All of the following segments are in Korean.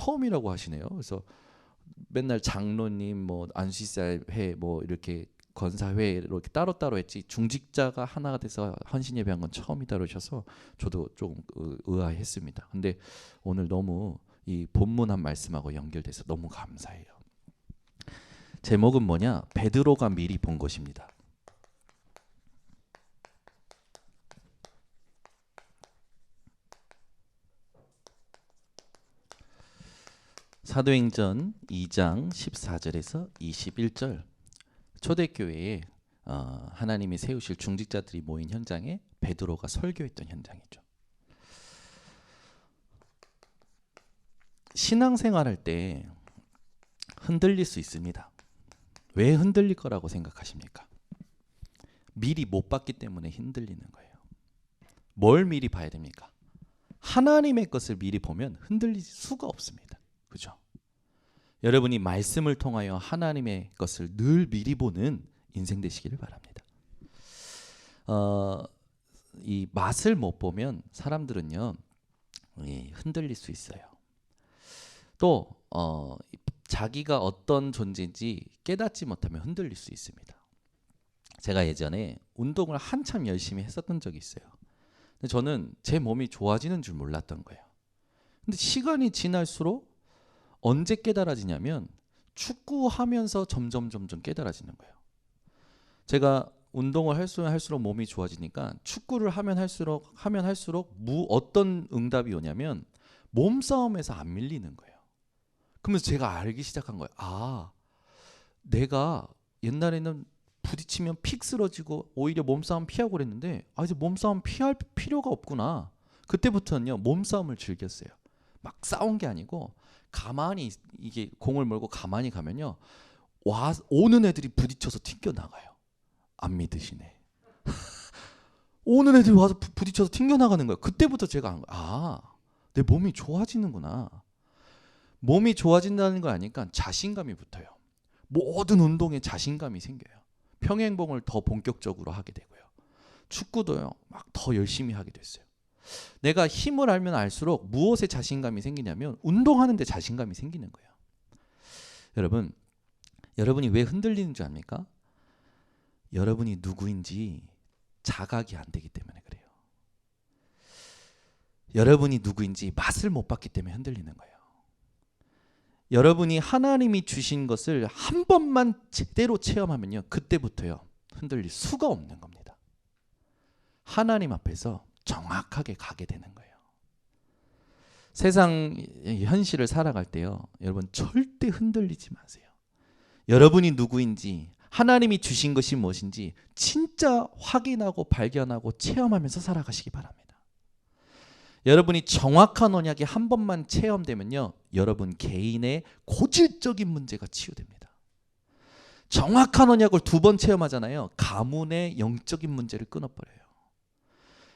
처음이라고 하시네요. 그래서 맨날 장로님 뭐 안수사회 뭐 이렇게 권사회 이렇게 따로따로 했지 중직자가 하나가 돼서 헌신 예배한 건 처음이다 그러셔서 저도 좀 의아했습니다. 근데 오늘 너무 이 본문한 말씀하고 연결돼서 너무 감사해요. 제목은 뭐냐? 베드로가 미리 본 것입니다. 사도행전 2장 14절에서 21절 초대교회에 하나님이 세우실 중직자들이 모인 현장에 베드로가 설교했던 현장이죠. 신앙생활할 때 흔들릴 수 있습니다. 왜 흔들릴 거라고 생각하십니까? 미리 못 봤기 때문에 흔들리는 거예요. 뭘 미리 봐야 됩니까? 하나님의 것을 미리 보면 흔들릴 수가 없습니다. 그죠? 여러분이 말씀을 통하여 하나님의 것을 늘 미리 보는 인생 되시기를 바랍니다. 이 맛을 못 보면 사람들은요 흔들릴 수 있어요. 또 자기가 어떤 존재인지 깨닫지 못하면 흔들릴 수 있습니다. 제가 예전에 운동을 한참 열심히 했었던 적이 있어요. 근데 저는 제 몸이 좋아지는 줄 몰랐던 거예요. 근데 시간이 지날수록 언제 깨달아지냐면 축구하면서 점점 깨달아지는 거예요. 제가 운동을 할수록 몸이 좋아지니까 축구를 하면 할수록 어떤 응답이 오냐면 몸싸움에서 안 밀리는 거예요. 그러면서 제가 알기 시작한 거예요. 아, 내가 옛날에는 부딪히면 픽 쓰러지고 오히려 몸싸움 피하고 그랬는데 이제 몸싸움 피할 필요가 없구나. 그때부터는요 몸싸움을 즐겼어요. 막 싸운 게 아니고 가만히 이게 공을 몰고 가만히 가면요 오는 애들이 부딪혀서 튕겨나가요. 안 믿으시네. 오는 애들이 와서 부딪혀서 튕겨나가는 거예요. 그때부터 제가 내 몸이 좋아지는구나. 몸이 좋아진다는 거 아니까 자신감이 붙어요. 모든 운동에 자신감이 생겨요. 평행봉을 더 본격적으로 하게 되고요. 축구도요 막 더 열심히 하게 됐어요. 내가 힘을 알면 알수록 무엇에 자신감이 생기냐면 운동하는데 자신감이 생기는 거예요. 여러분이 왜 흔들리는 줄 압니까? 여러분이 누구인지 자각이 안 되기 때문에 그래요. 여러분이 누구인지 맛을 못 봤기 때문에 흔들리는 거예요. 여러분이 하나님이 주신 것을 한 번만 제대로 체험하면요 그때부터요 흔들릴 수가 없는 겁니다. 하나님 앞에서 정확하게 가게 되는 거예요. 세상 현실을 살아갈 때요 여러분 절대 흔들리지 마세요. 여러분이 누구인지 하나님이 주신 것이 무엇인지 진짜 확인하고 발견하고 체험하면서 살아가시기 바랍니다. 여러분이 정확한 언약이 한 번만 체험되면요 여러분 개인의 고질적인 문제가 치유됩니다. 정확한 언약을 2번 체험하잖아요. 가문의 영적인 문제를 끊어버려요.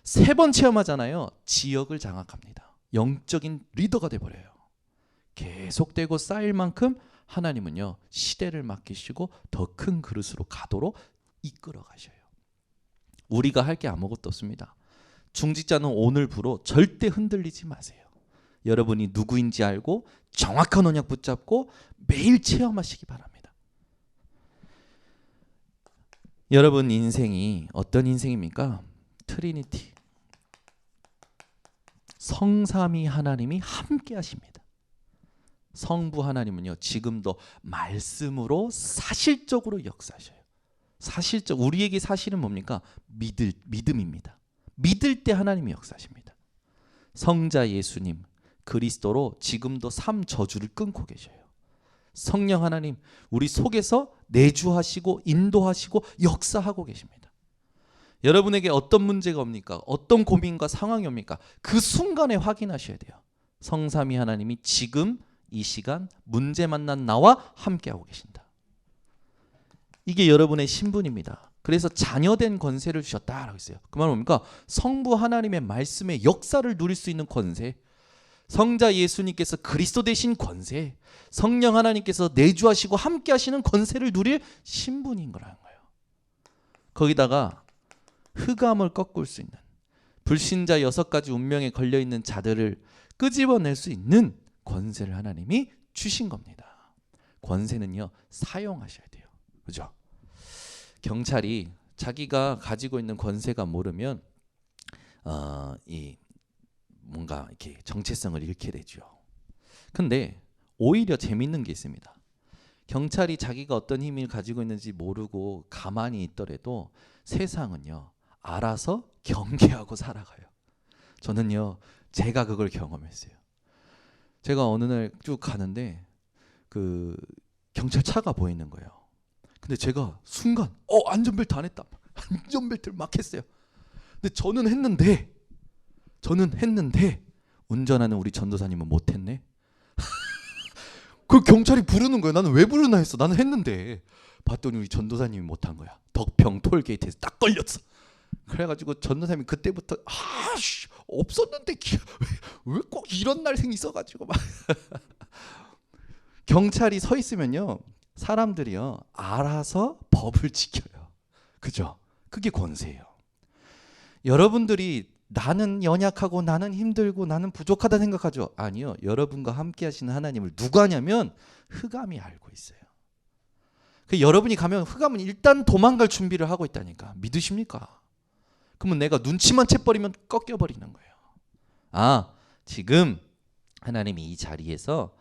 3번 체험하잖아요. 지역을 장악합니다. 영적인 리더가 돼버려요. 계속되고 쌓일 만큼 하나님은요 시대를 맡기시고 더 큰 그릇으로 가도록 이끌어 가셔요. 우리가 할 게 아무것도 없습니다. 중직자는 오늘부로 절대 흔들리지 마세요. 여러분이 누구인지 알고 정확한 언약 붙잡고 매일 체험하시기 바랍니다. 여러분 인생이 어떤 인생입니까? 트리니티. 성삼위 하나님이 함께 하십니다. 성부 하나님은요 지금도 말씀으로 사실적으로 역사하셔요. 우리에게 사실은 뭡니까? 믿음입니다. 믿을 때 하나님이 역사하십니다. 성자 예수님 그리스도로 지금도 삶 저주를 끊고 계셔요. 성령 하나님 우리 속에서 내주하시고 인도하시고 역사하고 계십니다. 여러분에게 어떤 문제가 옵니까? 어떤 고민과 상황이 옵니까? 그 순간에 확인하셔야 돼요. 성삼위 하나님이 지금 이 시간 문제 만난 나와 함께하고 계신다. 이게 여러분의 신분입니다. 그래서 자녀된 권세를 주셨다라고 했어요. 그 말은 뭡니까? 성부 하나님의 말씀의 역사를 누릴 수 있는 권세, 성자 예수님께서 그리스도 되신 권세, 성령 하나님께서 내주하시고 함께 하시는 권세를 누릴 신분인 거라는 거예요. 거기다가 흑암을 꺾을 수 있는 불신자 6가지 운명에 걸려있는 자들을 끄집어낼 수 있는 권세를 하나님이 주신 겁니다. 권세는요, 사용하셔야 돼요. 그죠? 경찰이 자기가 가지고 있는 권세가 모르면 이 뭔가 이렇게 정체성을 잃게 되죠. 근데 오히려 재밌는 게 있습니다. 경찰이 자기가 어떤 힘을 가지고 있는지 모르고 가만히 있더라도 세상은요, 알아서 경계하고 살아가요. 저는요, 제가 그걸 경험했어요. 제가 어느 날 쭉 가는데 그 경찰차가 보이는 거예요. 근데 제가 순간 안전벨트 안 했다. 안전벨트를 막 했어요. 근데 저는 했는데 운전하는 우리 전도사님은 못 했네. 그 경찰이 부르는 거예요. 나는 왜 부르나 했어. 나는 했는데 봤더니 우리 전도사님이 못한 거야. 덕평 톨게이트에서 딱 걸렸어. 그래가지고 전도사님이 그때부터 없었는데 왜 꼭 이런 날 생기서가지고 막 경찰이 서 있으면요, 사람들이요 알아서 법을 지켜요. 그죠? 그게 권세예요. 여러분들이 나는 연약하고 나는 힘들고 나는 부족하다 생각하죠? 아니요. 여러분과 함께 하시는 하나님을 누가 아냐면 흑암이 알고 있어요. 그 여러분이 가면 흑암은 일단 도망갈 준비를 하고 있다니까. 믿으십니까? 그러면 내가 눈치만 채버리면 꺾여버리는 거예요. 지금 하나님이 이 자리에서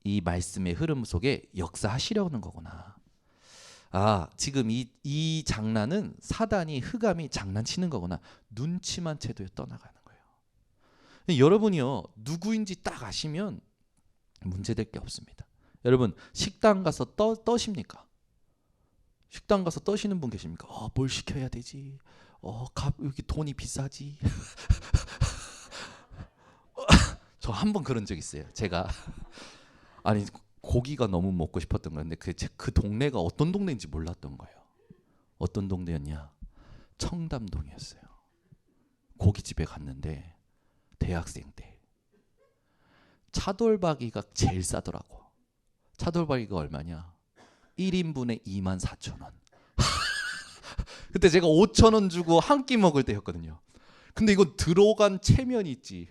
이 말씀의 흐름 속에 역사하시려는 거구나. 지금 이 장난은 사단이, 흑암이 장난치는 거구나. 눈치만 채도 떠나가는 거예요. 여러분이요, 누구인지 딱 아시면 문제될 게 없습니다. 여러분, 식당 가서 떠십니까? 식당 가서 떠시는 분 계십니까? 뭘 시켜야 되지? 여기 돈이 비싸지? 저 한 번 그런 적 있어요. 제가 고기가 너무 먹고 싶었던 건데 그 동네가 어떤 동네인지 몰랐던 거예요. 어떤 동네였냐? 청담동이었어요. 고깃집에 갔는데 대학생 때 차돌박이가 제일 싸더라고. 차돌박이가 얼마냐? 1인분에 24,000원. 그때 제가 5,000원 주고 한 끼 먹을 때였거든요. 근데 이거 들어간 체면이 있지.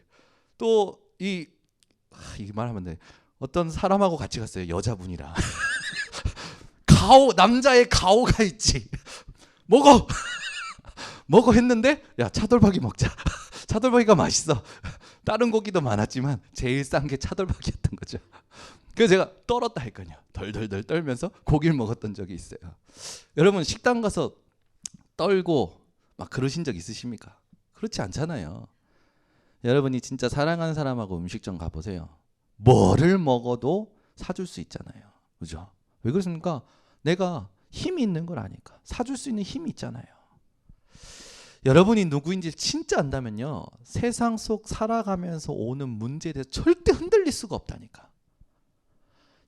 또 이 말하면 돼. 어떤 사람하고 같이 갔어요. 여자분이랑. 남자의 가오가 있지. 먹어 했는데 야, 차돌박이 먹자. 차돌박이가 맛있어. 다른 고기도 많았지만 제일 싼 게 차돌박이였던 거죠. 그래서 제가 떨었다 했거든요. 덜덜덜 떨면서 고기를 먹었던 적이 있어요. 여러분, 식당 가서 떨고 막 그러신 적 있으십니까? 그렇지 않잖아요. 여러분이 진짜 사랑하는 사람하고 음식점 가보세요. 뭐를 먹어도 사줄 수 있잖아요. 그죠? 왜 그렇습니까? 내가 힘이 있는 걸 아니까. 사줄 수 있는 힘이 있잖아요. 여러분이 누구인지 진짜 안다면요, 세상 속 살아가면서 오는 문제에 대해서 절대 흔들릴 수가 없다니까.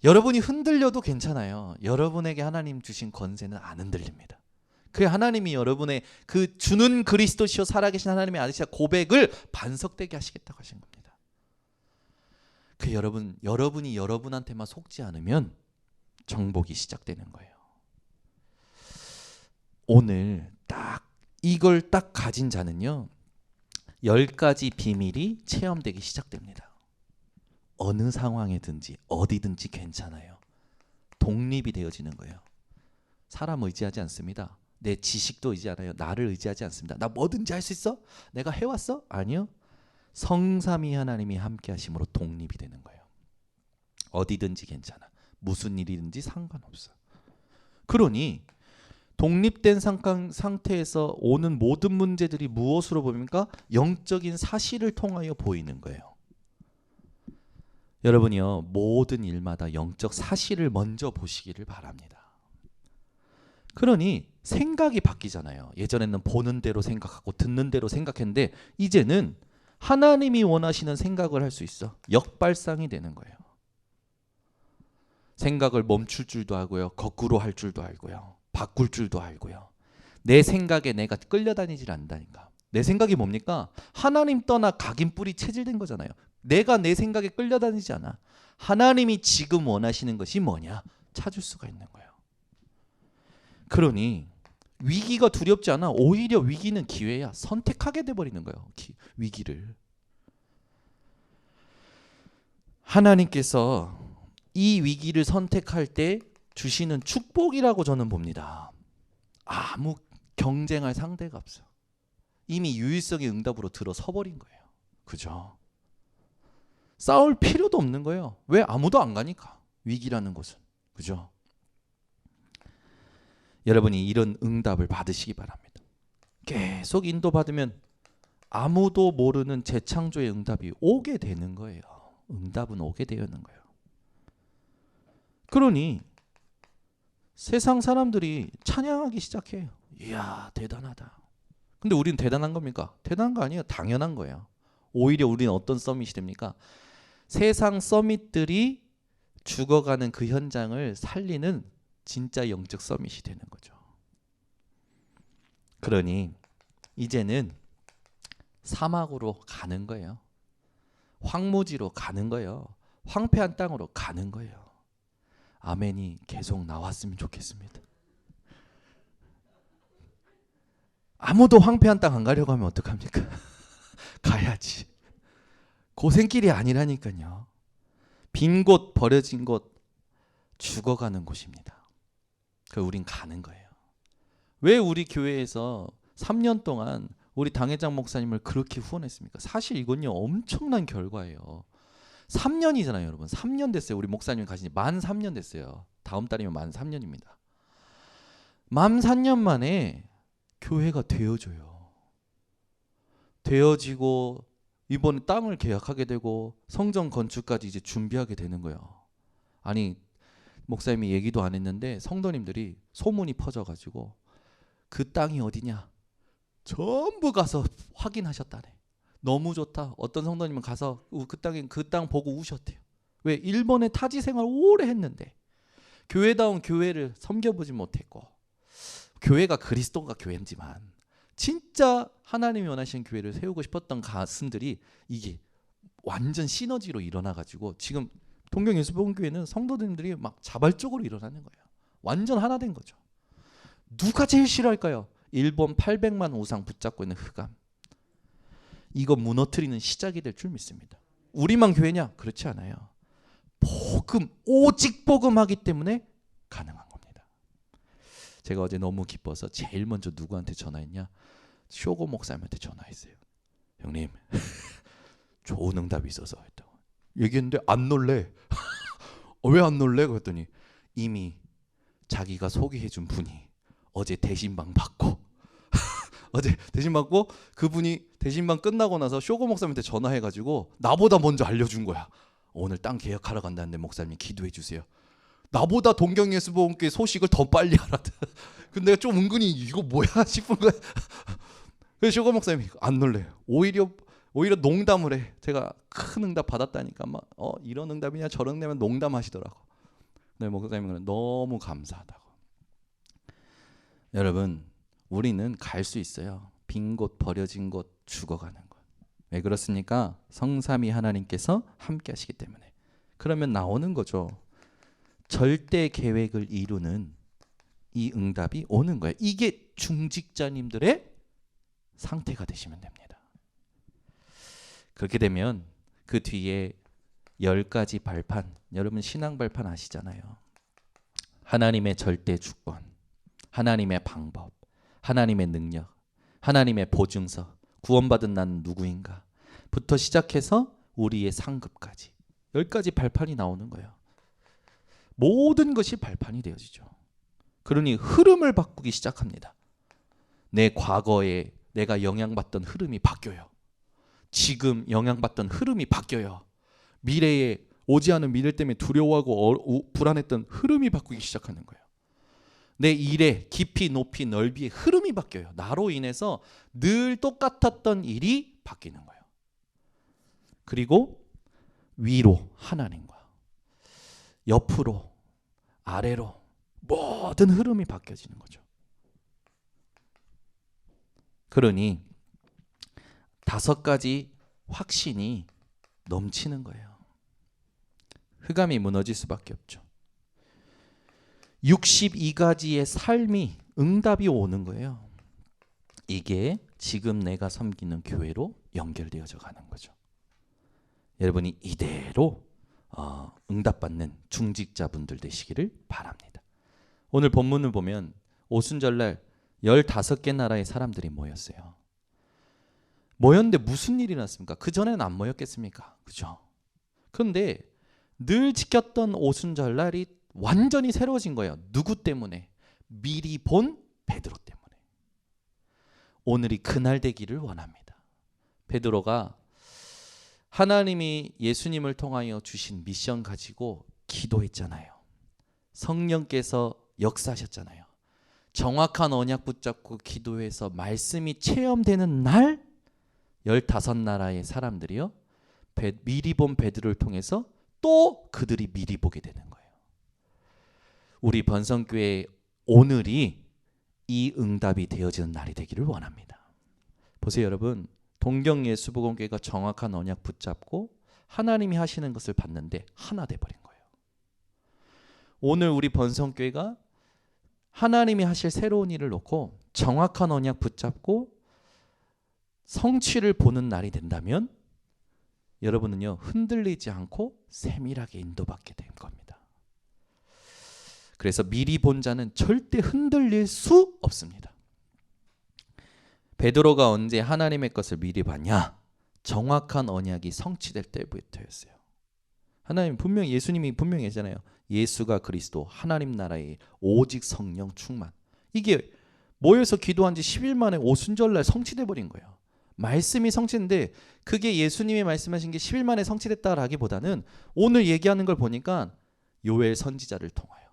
여러분이 흔들려도 괜찮아요. 여러분에게 하나님 주신 권세는 안 흔들립니다. 그 하나님이 여러분의 그 주는 그리스도시요 살아계신 하나님의 아들이시라 고백을 반석되게 하시겠다고 하신 겁니다. 그 여러분이 여러분한테만 속지 않으면 정복이 시작되는 거예요. 오늘 이걸 딱 가진 자는요, 10가지 비밀이 체험되기 시작됩니다. 어느 상황에든지 어디든지 괜찮아요. 독립이 되어지는 거예요. 사람 의지하지 않습니다. 내 지식도 의지 않아요. 나를 의지하지 않습니다. 나 뭐든지 할 수 있어? 내가 해왔어? 아니요. 성삼위 하나님이 함께 하심으로 독립이 되는 거예요. 어디든지 괜찮아. 무슨 일이든지 상관없어. 그러니 독립된 상태에서 오는 모든 문제들이 무엇으로 보입니까? 영적인 사실을 통하여 보이는 거예요. 여러분이요, 모든 일마다 영적 사실을 먼저 보시기를 바랍니다. 그러니 생각이 바뀌잖아요. 예전에는 보는 대로 생각하고 듣는 대로 생각했는데 이제는 하나님이 원하시는 생각을 할 수 있어. 역발상이 되는 거예요. 생각을 멈출 줄도 알고요. 거꾸로 할 줄도 알고요. 바꿀 줄도 알고요. 내 생각에 내가 끌려다니질 않는다니까. 내 생각이 뭡니까? 하나님 떠나 각인 뿌리 체질된 거잖아요. 내가 내 생각에 끌려다니지 않아. 하나님이 지금 원하시는 것이 뭐냐? 찾을 수가 있는 거예요. 그러니 위기가 두렵지 않아. 오히려 위기는 기회야. 선택하게 돼버리는 거예요. 위기를. 하나님께서 이 위기를 선택할 때 주시는 축복이라고 저는 봅니다. 아무 경쟁할 상대가 없어. 이미 유일성의 응답으로 들어서 버린 거예요. 그죠? 싸울 필요도 없는 거예요. 왜? 아무도 안 가니까. 위기라는 곳은. 그죠? 여러분이 이런 응답을 받으시기 바랍니다. 계속 인도받으면 아무도 모르는 재창조의 응답이 오게 되는 거예요. 응답은 오게 되는 거예요. 그러니 세상 사람들이 찬양하기 시작해요. 이야, 대단하다. 근데 우리는 대단한 겁니까? 대단한 거 아니에요. 당연한 거예요. 오히려 우리는 어떤 서밋이 됩니까? 세상 서밋들이 죽어가는 그 현장을 살리는 진짜 영적 서밋이 되는 거죠. 그러니 이제는 사막으로 가는 거예요. 황무지로 가는 거예요. 황폐한 땅으로 가는 거예요. 아멘이 계속 나왔으면 좋겠습니다. 아무도 황폐한 땅 안 가려고 하면 어떡합니까? 가야지. 고생길이 아니라니까요. 빈 곳, 버려진 곳, 죽어가는 곳입니다. 우린 가는 거예요. 왜 우리 교회에서 3년 동안 우리 당회장 목사님을 그렇게 후원했습니까? 사실 이건요, 엄청난 결과예요. 3년이잖아요, 여러분. 3년 됐어요. 우리 목사님 가신 지 만 3년 됐어요. 다음 달이면 만 3년입니다. 만 3년 만에 교회가 되어져요. 되어지고 이번에 땅을 계약하게 되고 성전 건축까지 이제 준비하게 되는 거예요. 아니, 목사님이 얘기도 안 했는데 성도님들이 소문이 퍼져가지고 그 땅이 어디냐 전부 가서 확인하셨다네. 너무 좋다. 어떤 성도님은 가서 그 땅 보고 우셨대요. 왜? 일본에 타지 생활 오래 했는데 교회다운 교회를 섬겨보지 못했고, 교회가 그리스도가 교회지만 진짜 하나님이 원하시는 교회를 세우고 싶었던 가슴들이 이게 완전 시너지로 일어나가지고 지금 동경예수복음교회는 성도들이 막 자발적으로 일어나는 거예요. 완전 하나 된 거죠. 누가 제일 싫어할까요? 일본 800만 우상 붙잡고 있는 흑암. 이거 무너뜨리는 시작이 될 줄 믿습니다. 우리만 교회냐? 그렇지 않아요. 복음, 오직 복음하기 때문에 가능한 겁니다. 제가 어제 너무 기뻐서 제일 먼저 누구한테 전화했냐? 쇼고 목사님한테 전화했어요. 형님, 좋은 응답이 있어서 했다고. 얘기했는데 안 놀래. 왜 안 놀래? 그랬더니 이미 자기가 소개해준 분이 어제 대신방 받고 어제 대신받고 그분이 대신방 끝나고 나서 쇼고 목사님한테 전화해가지고 나보다 먼저 알려준 거야. 오늘 땅 계약하러 간다는데 목사님 기도해 주세요. 나보다 동경예수복음교회 소식을 더 빨리 알았다. 근데 내가 좀 은근히 이거 뭐야 싶은 거야. 그래서 쇼고 목사님이 안 놀래요. 오히려 농담을 해. 제가 큰 응답 받았다니까 막 이런 응답이냐 저런 응답이냐 농담하시더라고. 근데 목사님은 너무 감사하다고. 여러분, 우리는 갈 수 있어요. 빈 곳, 버려진 곳, 죽어가는 곳. 왜 그렇습니까? 성삼위 하나님께서 함께 하시기 때문에. 그러면 나오는 거죠. 절대 계획을 이루는 이 응답이 오는 거예요. 이게 중직자님들의 상태가 되시면 됩니다. 그렇게 되면 그 뒤에 10가지 발판, 여러분 신앙 발판 아시잖아요. 하나님의 절대 주권, 하나님의 방법, 하나님의 능력, 하나님의 보증서, 구원받은 나는 누구인가 부터 시작해서 우리의 상급까지 10가지 발판이 나오는 거예요. 모든 것이 발판이 되어지죠. 그러니 흐름을 바꾸기 시작합니다. 내 과거에 내가 영향받던 흐름이 바뀌어요. 지금 영향받던 흐름이 바뀌어요. 미래에 오지 않은 미래 때문에 두려워하고 불안했던 흐름이 바꾸기 시작하는 거예요. 내 일의 깊이 높이 넓이의 흐름이 바뀌어요. 나로 인해서 늘 똑같았던 일이 바뀌는 거예요. 그리고 위로 하나님과 옆으로 아래로 모든 흐름이 바뀌어지는 거죠. 그러니 5가지 확신이 넘치는 거예요. 흑암이 무너질 수밖에 없죠. 62가지의 삶이 응답이 오는 거예요. 이게 지금 내가 섬기는 교회로 연결되어져 가는 거죠. 여러분이 이대로 응답받는 중직자분들 되시기를 바랍니다. 오늘 본문을 보면 오순절날 15개 나라의 사람들이 모였어요. 모였는데 무슨 일이 났습니까? 그전에는 안 모였겠습니까? 그죠? 그런데 늘 지켰던 오순절날이 완전히 새로워진 거예요. 누구 때문에? 미리 본 베드로 때문에. 오늘이 그날 되기를 원합니다. 베드로가 하나님이 예수님을 통하여 주신 미션 가지고 기도했잖아요. 성령께서 역사하셨잖아요. 정확한 언약 붙잡고 기도해서 말씀이 체험되는 날 15나라의 사람들이요. 미리 본 베드로를 통해서 또 그들이 미리 보게 되는 거예요. 우리 번성교회 오늘이 이 응답이 되어지는 날이 되기를 원합니다. 보세요 여러분. 동경예수복음교회가 정확한 언약 붙잡고 하나님이 하시는 것을 봤는데 하나 돼버린 거예요. 오늘 우리 번성교회가 하나님이 하실 새로운 일을 놓고 정확한 언약 붙잡고 성취를 보는 날이 된다면 여러분은요 흔들리지 않고 세밀하게 인도받게 될 겁니다. 그래서 미리 본 자는 절대 흔들릴 수 없습니다. 베드로가 언제 하나님의 것을 미리 봤냐? 정확한 언약이 성취될 때부터였어요. 하나님 분명히 예수님이 분명히 했잖아요. 예수가 그리스도 하나님 나라의 오직 성령 충만. 이게 모여서 기도한 지 10일 만에 오순절날 성취돼 버린 거예요. 말씀이 성취인데 그게 예수님이 말씀하신 게 10일 만에 성취됐다라기보다는 오늘 얘기하는 걸 보니까 요엘 선지자를 통하여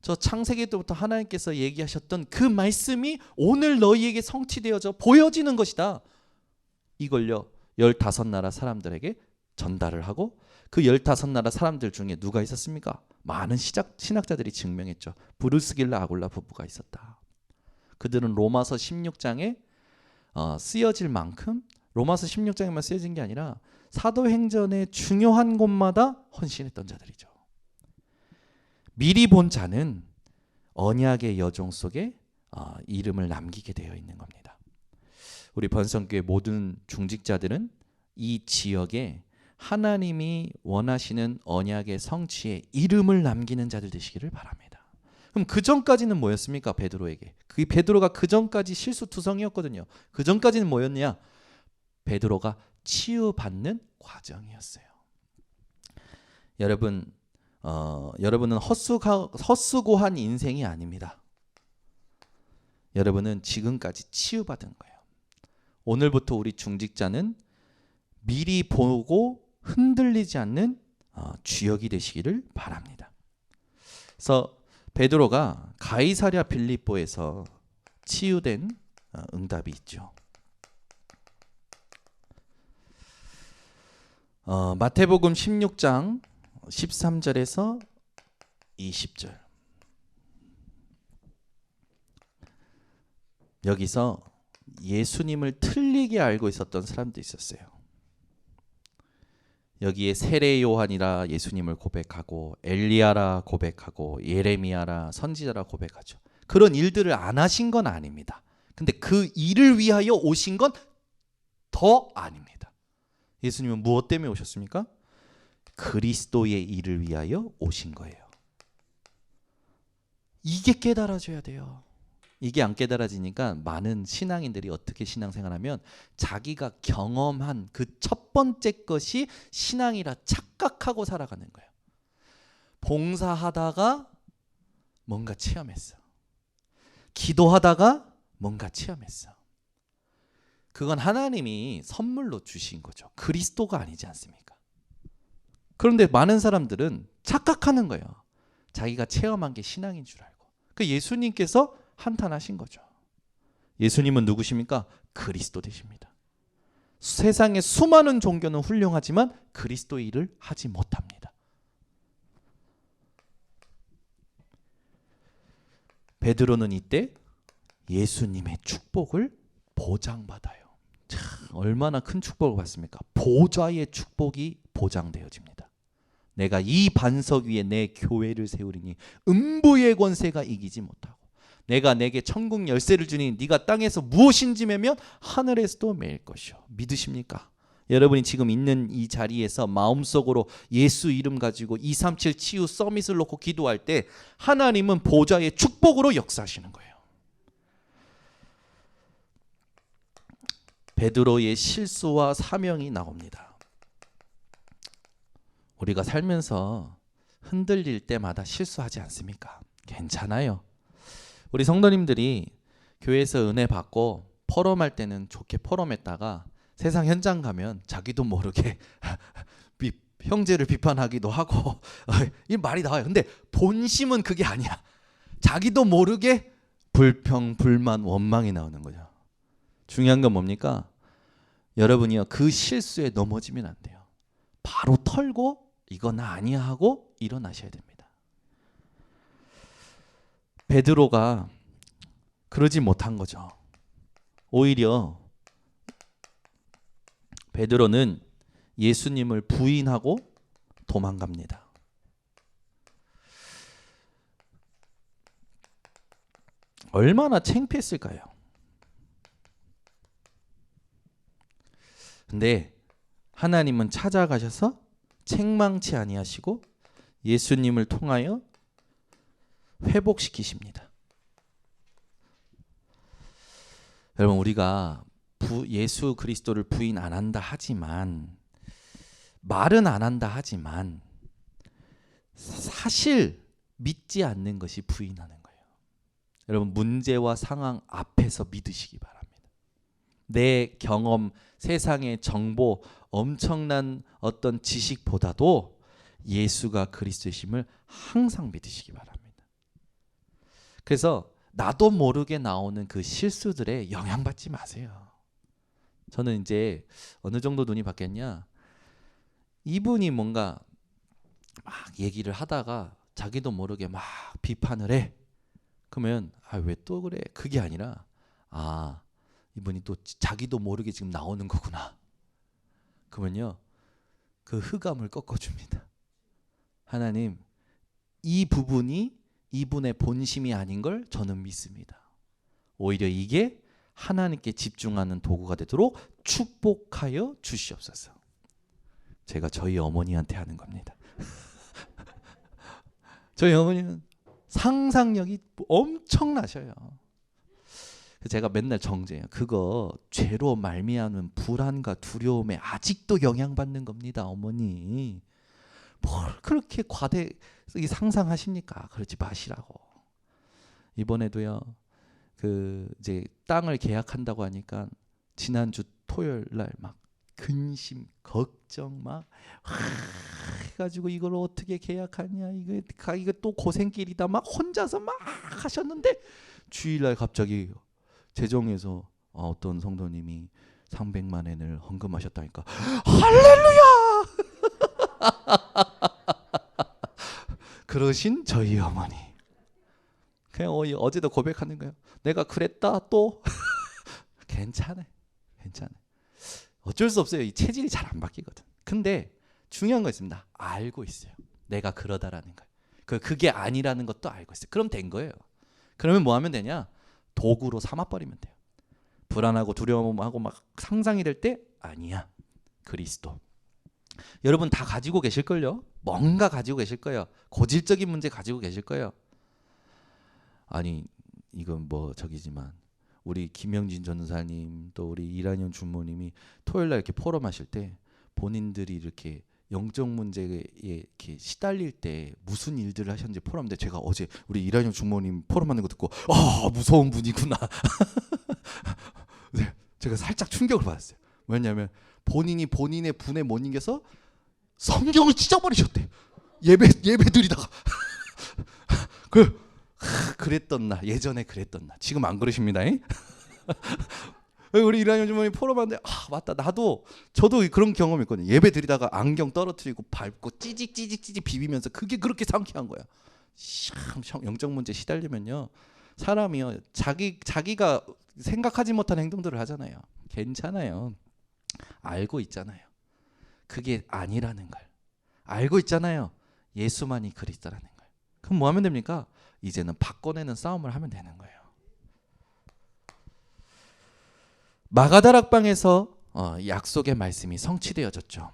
저 창세기 때부터 하나님께서 얘기하셨던 그 말씀이 오늘 너희에게 성취되어져 보여지는 것이다. 이걸요 15나라 사람들에게 전달을 하고 그 15나라 사람들 중에 누가 있었습니까? 많은 신학자들이 증명했죠. 브루스길라 아굴라 부부가 있었다. 그들은 로마서 16장에 쓰여질 만큼 로마서 16장에만 쓰여진 게 아니라 사도행전의 중요한 곳마다 헌신했던 자들이죠. 미리 본 자는 언약의 여종 속에 이름을 남기게 되어 있는 겁니다. 우리 번성교회 모든 중직자들은 이 지역에 하나님이 원하시는 언약의 성취에 이름을 남기는 자들 되시기를 바랍니다. 그럼 그 전까지는 뭐였습니까? 베드로에게. 그 베드로가 그 전까지 실수투성이었거든요. 그 전까지는 뭐였냐? 베드로가 치유받는 과정이었어요. 여러분은 헛수고한 인생이 아닙니다. 여러분은 지금까지 치유받은 거예요. 오늘부터 우리 중직자는 미리 보고 흔들리지 않는 주역이 되시기를 바랍니다. 그래서 베드로가 가이사랴 빌립보에서 치유된 응답이 있죠. 마태복음 16장 13절에서 20절. 여기서 예수님을 틀리게 알고 있었던 사람도 있었어요. 여기에 세례 요한이라 예수님을 고백하고 엘리야라 고백하고 예레미야라 선지자라 고백하죠. 그런 일들을 안 하신 건 아닙니다. 근데 그 일을 위하여 오신 건 더 아닙니다. 예수님은 무엇 때문에 오셨습니까? 그리스도의 일을 위하여 오신 거예요. 이게 깨달아져야 돼요. 이게 안 깨달아지니까 많은 신앙인들이 어떻게 신앙생활하면 자기가 경험한 그 첫 번째 것이 신앙이라 착각하고 살아가는 거예요. 봉사하다가 뭔가 체험했어. 기도하다가 뭔가 체험했어. 그건 하나님이 선물로 주신 거죠. 그리스도가 아니지 않습니까? 그런데 많은 사람들은 착각하는 거예요. 자기가 체험한 게 신앙인 줄 알고. 그 예수님께서 한탄하신 거죠. 예수님은 누구십니까? 그리스도 되십니다. 세상의 수많은 종교는 훌륭하지만 그리스도의 일을 하지 못합니다. 베드로는 이때 예수님의 축복을 보장받아요. 참, 얼마나 큰 축복을 받습니까? 보좌의 축복이 보장되어집니다. 내가 이 반석 위에 내 교회를 세우리니 음부의 권세가 이기지 못하고 내가 내게 천국 열쇠를 주니 네가 땅에서 무엇인지 매면 하늘에서도 매일 것이요. 믿으십니까? 여러분이 지금 있는 이 자리에서 마음속으로 예수 이름 가지고 237 치유 서밋을 놓고 기도할 때 하나님은 보좌의 축복으로 역사하시는 거예요. 베드로의 실수와 사명이 나옵니다. 우리가 살면서 흔들릴 때마다 실수하지 않습니까? 괜찮아요. 우리 성도님들이 교회에서 은혜 받고 포럼할 때는 좋게 포럼했다가 세상 현장 가면 자기도 모르게 형제를 비판하기도 하고 이 말이 나와요. 근데 본심은 그게 아니야. 자기도 모르게 불평, 불만, 원망이 나오는 거죠. 중요한 건 뭡니까? 여러분이요, 그 실수에 넘어지면 안 돼요. 바로 털고 이건 아니야 하고 일어나셔야 됩니다. 베드로가 그러지 못한 거죠. 오히려 베드로는 예수님을 부인하고 도망갑니다. 얼마나 창피했을까요? 근데 하나님은 찾아가셔서 책망치 아니하시고 예수님을 통하여 회복시키십니다. 여러분, 우리가 예수 그리스도를 부인 안 한다 하지만, 말은 안 한다 하지만 사실 믿지 않는 것이 부인하는 거예요. 여러분, 문제와 상황 앞에서 믿으시기 바랍니다. 내 경험, 세상의 정보, 엄청난 어떤 지식보다도 예수가 그리스도이심을 항상 믿으시기 바랍니다. 그래서 나도 모르게 나오는 그 실수들에 영향받지 마세요. 저는 이제 어느 정도 눈이 바뀌었냐, 이분이 뭔가 막 얘기를 하다가 자기도 모르게 막 비판을 해. 그러면 왜 또 그래? 그게 아니라 이분이 또 자기도 모르게 지금 나오는 거구나. 그러면요, 그 흑암을 꺾어줍니다. 하나님, 이 부분이 이분의 본심이 아닌 걸 저는 믿습니다. 오히려 이게 하나님께 집중하는 도구가 되도록 축복하여 주시옵소서. 제가 저희 어머니한테 하는 겁니다. 저희 어머니는 상상력이 엄청나셔요. 제가 맨날 정죄해요. 그거 죄로 말미암은 불안과 두려움에 아직도 영향받는 겁니다, 어머니. 뭘 그렇게 과대 상상하십니까? 그러지 마시라고. 이번에도요, 이제 땅을 계약한다고 하니까 지난주 토요일 날 막 근심, 걱정 막 해가지고 이걸 어떻게 계약하냐, 이거 또 고생길이다 막 혼자서 막 하셨는데, 주일날 갑자기 재정에서 어떤 성도님이 300만 엔을 헌금하셨다니까. 할렐루야! 그러신 저희 어머니. 그냥 어제도 고백하는 거예요. 내가 그랬다 또. 괜찮아. 어쩔 수 없어요. 이 체질이 잘 안 바뀌거든. 근데 중요한 거 있습니다. 알고 있어요. 내가 그러다라는 걸. 그게 아니라는 것도 알고 있어요. 그럼 된 거예요. 그러면 뭐 하면 되냐? 도구로 삼아버리면 돼요. 불안하고 두려움하고 막 상상이 될 때 아니야. 그리스도. 여러분 다 가지고 계실걸요? 뭔가 가지고 계실 거예요. 고질적인 문제 가지고 계실 거예요. 아니, 이건 뭐 저기지만 우리 김영진 전사님, 또 우리 이란현 주모님이 토요일날 이렇게 포럼하실 때 본인들이 이렇게 영적 문제에 이렇게 시달릴 때 무슨 일들을 하셨는지 포럼인데, 제가 어제 우리 이란현 주모님 포럼하는 거 듣고 무서운 분이구나. 네, 제가 살짝 충격을 받았어요. 왜냐하면 본인이 본인의 분에 못 이겨서 성경을 찢어버리셨대. 예배 드리다가. 그랬던 나, 예전에 그랬던 나. 지금 안 그러십니다. 우리 이란현 주모님 포럼하는데 맞다, 저도 그런 경험이 있거든요. 예배 드리다가 안경 떨어뜨리고 밟고 찌직 비비면서 그게 그렇게 상쾌한 거야. 영적 문제 시달리면요, 사람이요 자기가 생각하지 못한 행동들을 하잖아요. 괜찮아요. 알고 있잖아요. 그게 아니라는 걸 알고 있잖아요. 예수만이 그리스도라는 걸. 그럼 뭐 하면 됩니까? 이제는 바꿔내는 싸움을 하면 되는 거예요. 마가다락방에서 약속의 말씀이 성취되어졌죠.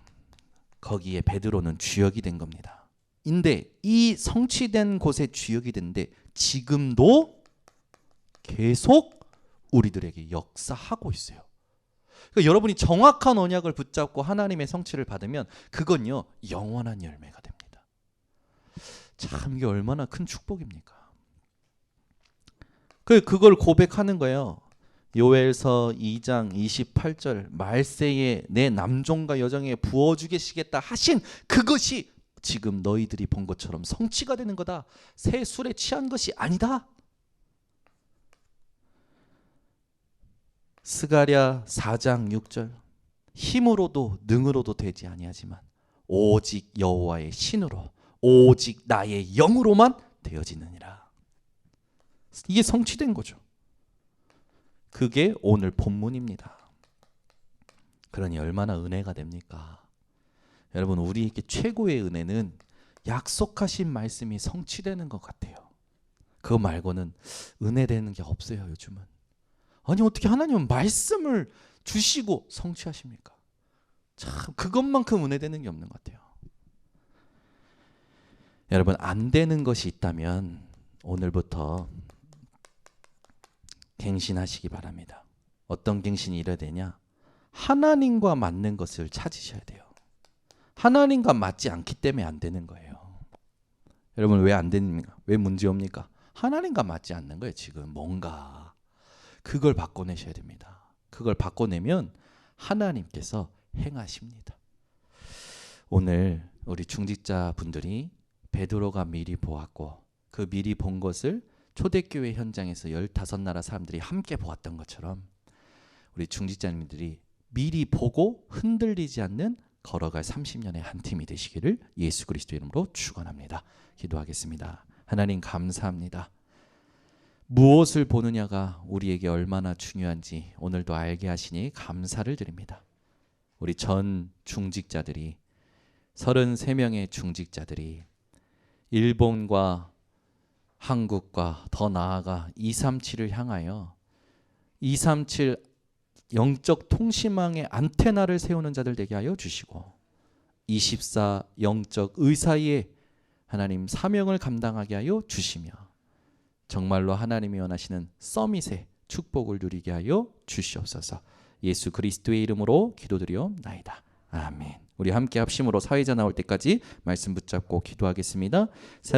거기에 베드로는 주역이 된 겁니다. 근데 이 성취된 곳에 주역이 됐는데 지금도 계속 우리들에게 역사하고 있어요. 그러니까 여러분이 정확한 언약을 붙잡고 하나님의 성취를 받으면 그건요 영원한 열매가 됩니다. 참 이게 얼마나 큰 축복입니까? 그걸 고백하는 거예요. 요엘서 2장 28절 말세에 내 남종과 여종에 부어주겠시겠다 하신 그것이 지금 너희들이 본 것처럼 성취가 되는 거다. 새 술에 취한 것이 아니다. 스가랴 4장 6절 힘으로도 능으로도 되지 아니하지만 오직 여호와의 신으로 오직 나의 영으로만 되어지느니라. 이게 성취된 거죠. 그게 오늘 본문입니다. 그러니 얼마나 은혜가 됩니까? 여러분 우리에게 최고의 은혜는 약속하신 말씀이 성취되는 것 같아요. 그거 말고는 은혜되는 게 없어요 요즘은. 아니 어떻게 하나님은 말씀을 주시고 성취하십니까? 참 그것만큼 은혜되는 게 없는 것 같아요. 여러분 안 되는 것이 있다면 오늘부터 갱신하시기 바랍니다. 어떤 갱신이 이래야 되냐? 하나님과 맞는 것을 찾으셔야 돼요. 하나님과 맞지 않기 때문에 안 되는 거예요. 여러분 왜 안 됩니까? 왜 문제옵니까? 하나님과 맞지 않는 거예요. 지금 뭔가 그걸 바꿔내셔야 됩니다. 그걸 바꿔내면 하나님께서 행하십니다. 오늘 우리 중직자 분들이 베드로가 미리 보았고 그 미리 본 것을 초대교회 현장에서 15나라 사람들이 함께 보았던 것처럼 우리 중직자님들이 미리 보고 흔들리지 않는 걸어갈 30년의 한 팀이 되시기를 예수 그리스도 이름으로 축원합니다. 기도하겠습니다. 하나님 감사합니다. 무엇을 보느냐가 우리에게 얼마나 중요한지 오늘도 알게 하시니 감사를 드립니다. 우리 전 중직자들이 33명의 중직자들이 일본과 한국과 더 나아가 237을 향하여 237 영적 통신망의 안테나를 세우는 자들 되게 하여 주시고 24 영적 의사의 하나님 사명을 감당하게 하여 주시며 정말로 하나님이 원하시는 서밋의 축복을 누리게 하여 주시옵소서. 예수 그리스도의 이름으로 기도드리옵나이다. 아멘. 우리 함께 합심으로 사회자 나올 때까지 말씀 붙잡고 기도하겠습니다.